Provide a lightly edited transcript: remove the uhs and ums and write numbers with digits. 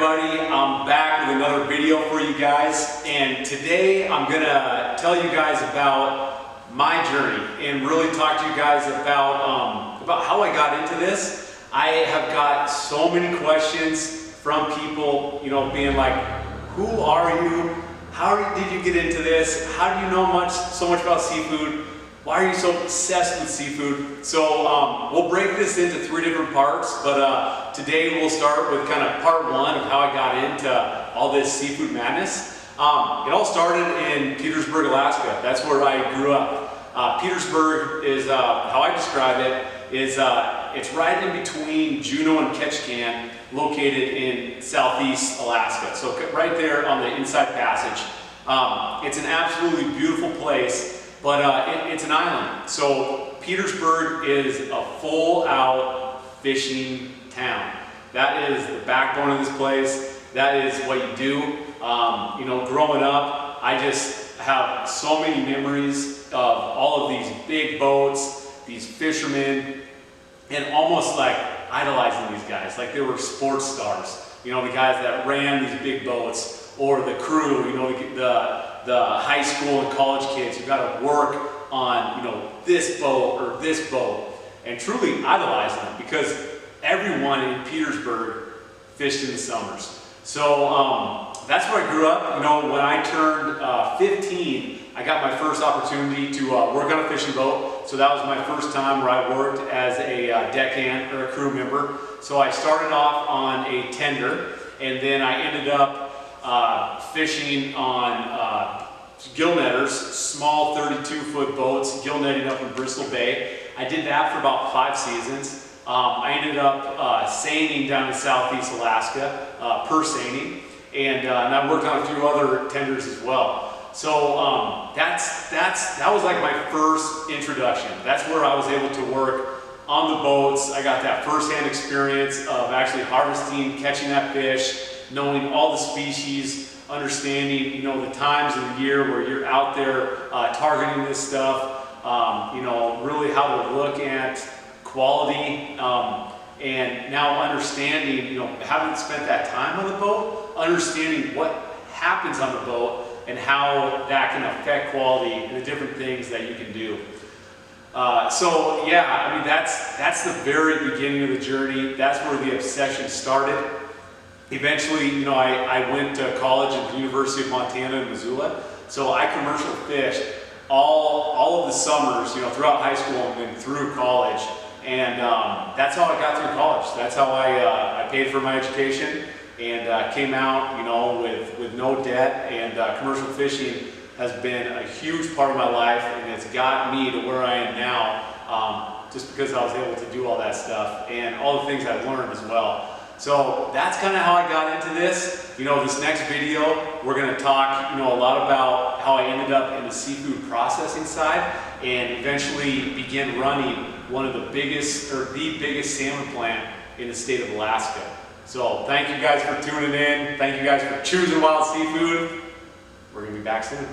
everybody, I'm back with another video for you guys, and today I'm gonna tell you guys about my journey and really talk to you guys about how I got into this. I have got so many questions from people, being like, who are you? How did you get into this? How do you know so much about seafood? Why are you so obsessed with seafood? So we'll break this into 3 different parts, but today we'll start with kind of part 1 of how I got into all this seafood madness. It all started in Petersburg, Alaska. That's where I grew up. Petersburg is, how I describe it, is it's right in between Juneau and Ketchikan, located in southeast Alaska. So right there on the Inside Passage. It's an absolutely beautiful place. But it's an island, so Petersburg is a full-out fishing town. That is the backbone of this place. That is what you do. Growing up, I just have so many memories of all of these big boats, these fishermen, and almost like idolizing these guys, like they were sports stars. The guys that ran these big boats, or the crew, the high school and college kids who got to work on, this boat or this boat, and truly idolize them because everyone in Petersburg fished in the summers. So that's where I grew up. When I turned 15, I got my first opportunity to work on a fishing boat. So that was my first time where I worked as a deckhand or a crew member. So I started off on a tender, and then I ended up fishing on gill netters, small 32-foot boats, gill netting up in Bristol Bay. I did that for about 5 seasons. I ended up seining down in southeast Alaska, purse seining, and I worked on a few other tenders as well. So that was like my first introduction. That's where I was able to work on the boats. I got that first-hand experience of actually harvesting, catching that fish, knowing all the species, understanding, the times of the year where you're out there targeting this stuff, really how to look at quality, and now understanding, having spent that time on the boat, understanding what happens on the boat and how that can affect quality and the different things that you can do. So yeah, that's the very beginning of the journey. That's where the obsession started. Eventually, I went to college at the University of Montana in Missoula, so I commercial fished all of the summers, throughout high school and then through college, and that's how I got through college. That's how I paid for my education and came out, with no debt. And commercial fishing has been a huge part of my life, and it's got me to where I am now, just because I was able to do all that stuff and all the things I've learned as well. So that's kind of how I got into this. This next video, we're going to talk, a lot about how I ended up in the seafood processing side and eventually begin running one of the biggest salmon plant in the state of Alaska. So thank you guys for tuning in. Thank you guys for choosing Wild Seafood. We're going to be back soon.